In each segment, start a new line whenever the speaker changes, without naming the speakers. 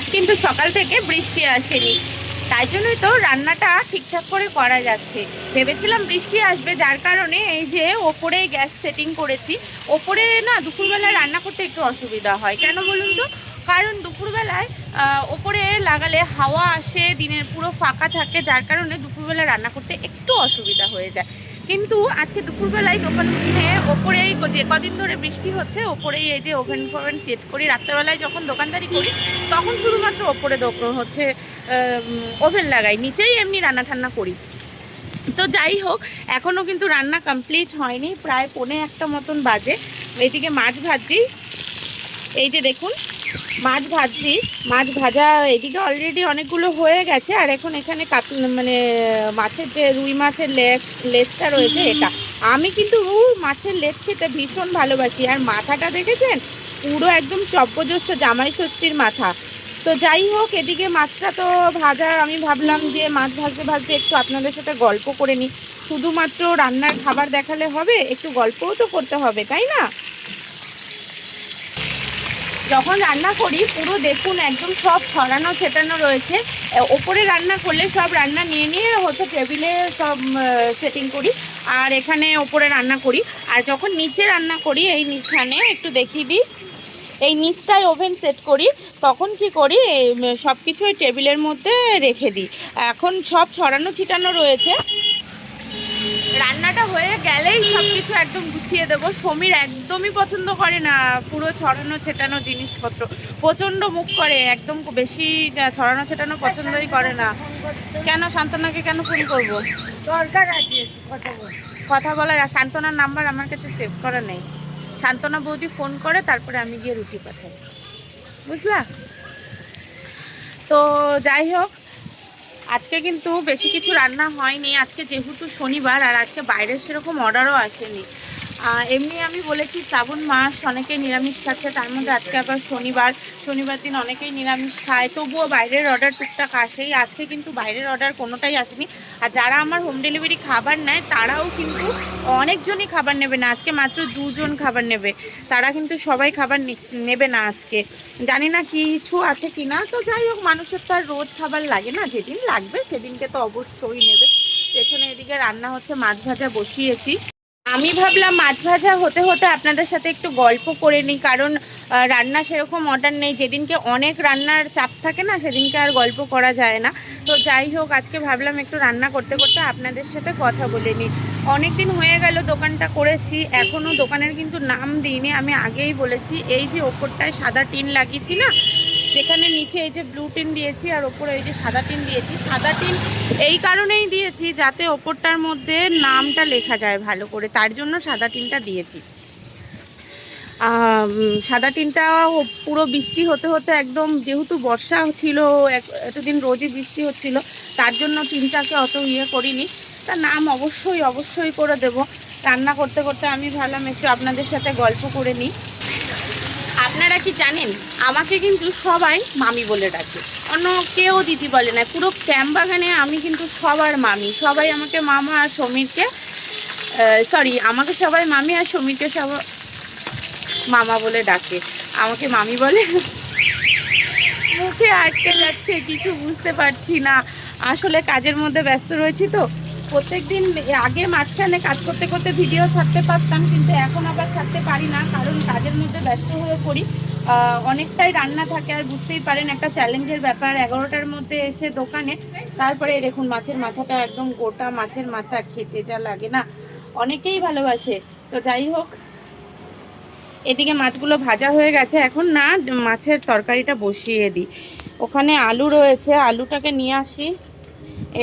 আজ কিন্তু সকাল থেকে বৃষ্টি আসেনি, তাই জন্যই তো রান্নাটা ঠিকঠাক করে করা যাচ্ছে। ভেবেছিলাম বৃষ্টি আসবে, যার কারণে এই যে ওপরে গ্যাস সেটিং করেছি। ওপরে না দুপুরবেলা রান্না করতে একটু অসুবিধা হয়, কেন বলুন তো? কারণ দুপুরবেলায় ওপরে লাগালে হাওয়া আসে, দিনের পুরো ফাঁকা থাকে, যার কারণে দুপুরবেলা রান্না করতে একটু অসুবিধা হয়ে যায়। কিন্তু আজকে দুপুরবেলায় দোকানে ওপরেই যে কদিন ধরে বৃষ্টি হচ্ছে, ওপরেই এই যে ওভেন ফোভেন সেট করি। রাত্রেবেলায় যখন দোকানদারি করি তখন শুধুমাত্র ওপরে হচ্ছে ওভেন লাগাই, নিচেই এমনি রান্না ঠান্না করি। তো যাই হোক, এখনও কিন্তু রান্না কমপ্লিট হয়নি, প্রায় 1:45 মতন বাজে। এদিকে মাছ ভাজি, এই যে দেখুন মাছ ভাজি, মাছ ভাজা এদিকে অলরেডি অনেকগুলো হয়ে গেছে। আর এখন এখানে মানে মাছের যে রুই মাছের লেজটা রয়েছে, এটা আমি কিন্তু মাছের লেজ খেতে ভীষণ ভালোবাসি। আর মাথাটা দেখেছেন, পুরো একদম চপ্পজস্য জামাই ষষ্ঠীর মাথা। তো যাই হোক, এদিকে মাছটা তো ভাজা, আমি ভাবলাম যে মাছ ভাজতে ভাজতে একটু আপনাদের সাথে গল্প করে নিই। শুধুমাত্র রান্নার খাবার দেখালে হবে, একটু গল্পও তো করতে হবে, তাই না? যখন রান্না করি পুরো দেখুন একদম সব ছড়ানো ছেটানো রয়েছে। ওপরে রান্না করলে সব রান্না নিয়ে নিয়ে হচ্ছে টেবিলে সব সেটিং করি, আর এখানে ওপরে রান্না করি। আর যখন নিচে রান্না করি, এই নিচখানে একটু দেখিয়ে দিই, এই নিচটায় ওভেন সেট করি, তখন কি করি সব কিছু এই টেবিলের মধ্যে রেখে দিই। এখন সব ছড়ানো ছিটানো রয়েছে, রান্নাটা হয়ে গেলেই সব কিছু একদম গুছিয়ে দেবো। সমীর একদমই পছন্দ করে না পুরো ছড়ানো ছেটানো জিনিসপত্র, প্রচণ্ড মুখ করে, একদম বেশি ছড়ানো ছেটানো পছন্দই করে না। কেন সান্ত্বনাকে কেন ফোন করবো?
দরকার আছে
কথা বলার, সান্ত্বনার নাম্বার আমার কাছে সেভ করা নেই। সান্ত্বনা বৌদি ফোন করে, তারপরে আমি গিয়ে রুটি পাঠাই, বুঝলা? তো যাই হোক, আজকে কিন্তু বেশি কিছু রান্না হয়নি। আজকে যেহেতু শনিবার, আর আজকে বাইরের সেরকম অর্ডারও আসেনি। এমনি আমি বলেছি শ্রাবণ মাস অনেকেই নিরামিষ খাচ্ছে, তার মধ্যে আজকে আবার শনিবার দিন অনেকেই নিরামিষ খায়, তবুও বাইরের অর্ডার টুকটাক আসেই। আজকে কিন্তু বাইরের অর্ডার কোনোটাই আসেনি। আর যারা আমার হোম ডেলিভারি খাবার নেয় তারাও কিন্তু অনেকজনই খাবার নেবে না, আজকে মাত্র 2 জন খাবার নেবে। তারা কিন্তু সবাই খাবার নেবে না আজকে, জানি না কিছু আছে কি না। তো যাই হোক, মানুষের তো আর রোজ খাবার লাগে না, যেদিন লাগবে সেদিনকে তো অবশ্যই নেবে। পেছনে এদিকে রান্না হচ্ছে, মাছ ভাজা বসিয়েছি। আমি ভাবলাম মাছ ভাজা হতে হতে আপনাদের সাথে একটু গল্প করে নিই, কারণ রান্না সেরকম অর্ডার নেই। যেদিনকে অনেক রান্নার চাপ থাকে না, সেদিনকে আর গল্প করা যায় না। তো যাই হোক, আজকে ভাবলাম একটু রান্না করতে করতে আপনাদের সাথে কথা বলে নিই। অনেক দিন হয়ে গেল দোকানটা করেছি, এখনও দোকানের কিন্তু নাম দিইনি। আমি আগেই বলেছি, এই যে ওপরটায় সাদা টিন লাগিয়েছি না, যেখানে নিচে এই যে ব্লু টিন দিয়েছি আর ওপরে এই যে সাদা টিন দিয়েছি। সাদা টিন এই কারণেই দিয়েছি যাতে ওপরটার মধ্যে নামটা লেখা যায় ভালো করে, তার জন্য সাদা টিনটা দিয়েছি। সাদা টিনটা পুরো বৃষ্টি হতে হতে একদম, যেহেতু বর্ষা ছিল এতদিন রোজই বৃষ্টি হচ্ছিল, তার জন্য টিনটাকে অত করিনি। তার নাম অবশ্যই করে দেব। রান্না করতে করতে আমি ভাবলাম একটু আপনাদের সাথে গল্প করে নিই। আপনারা কি জানেন, আমাকে কিন্তু সবাই মামি বলে ডাকে, অন্য কেউ দিদি বলে না। পুরো ক্যাম্পবাগানে আমি কিন্তু সবার মামি, সবাই আমাকে মামা, আর সমীরকে আমাকে সবাই মামি, আর সমীরকে সবাই মামা বলে ডাকে। আমাকে মামি বলে, মুখে আটকে যাচ্ছে, কিছু বুঝতে পারছি না। আসলে কাজের মধ্যে ব্যস্ত রয়েছি তো। প্রত্যেকদিন আগে মাঝখানে কাজ করতে করতে ভিডিও ছাড়তে পারতাম, কিন্তু এখন আবার ছাড়তে পারি না, কারণ কাজের মধ্যে ব্যস্ত হয়ে পড়ি। অনেকটাই রান্না থাকে, আর বুঝতেই পারেন একটা চ্যালেঞ্জের ব্যাপার। 11টার মধ্যে এসে দোকানে, তারপরে দেখুন মাছের মাথাটা একদম গোটা মাছের মাথা, খেতে যা লাগে না, অনেকেই ভালোবাসে। তো যাই হোক, এদিকে মাছগুলো ভাজা হয়ে গেছে, এখন না মাছের তরকারিটা বসিয়ে দিই। ওখানে আলু রয়েছে, আলুটাকে নিয়ে আসি।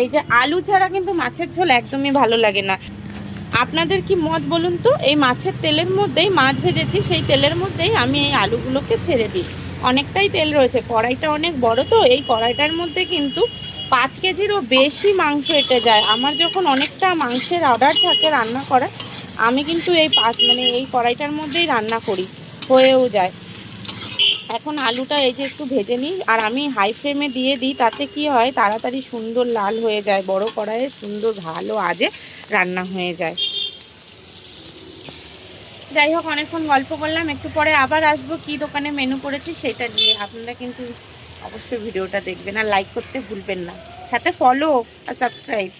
এই যে আলু ছাড়া কিন্তু মাছের ঝোল একদমই ভালো লাগে না। আপনাদের কি মত বলুন তো? এই মাছের তেলের মধ্যেই মাছ ভেজেছি, সেই তেলের মধ্যেই আমি এই আলুগুলোকে ছেড়ে দিই। অনেকটাই তেল রয়েছে, কড়াইটা অনেক বড়, তো এই কড়াইটার মধ্যে কিন্তু 5 কেজিরও বেশি মাংস এঁটে যায়। আমার যখন অনেকটা মাংসের অর্ডার থাকে রান্না করা, আমি কিন্তু এই কড়াইটার মধ্যেই রান্না করি, হয়েও যায়। এখন আলুটা এই যে একটু ভেজে নিই, আর আমি হাই ফ্লেমে দিয়ে দিই, তাতে কি হয় তাড়াতাড়ি সুন্দর লাল হয়ে যায়, বড় কড়াইয়ে সুন্দর ভালো আজে রান্না হয়ে যায়। যাই হোক, অনেকক্ষণ গল্প করলাম, একটু পরে আবার আসবো কি দোকানে মেনু করেছি সেটা দিয়ে। আপনারা কিন্তু অবশ্যই ভিডিওটা দেখবেন আর লাইক করতে ভুলবেন না, সাথে ফলো আর সাবস্ক্রাইব।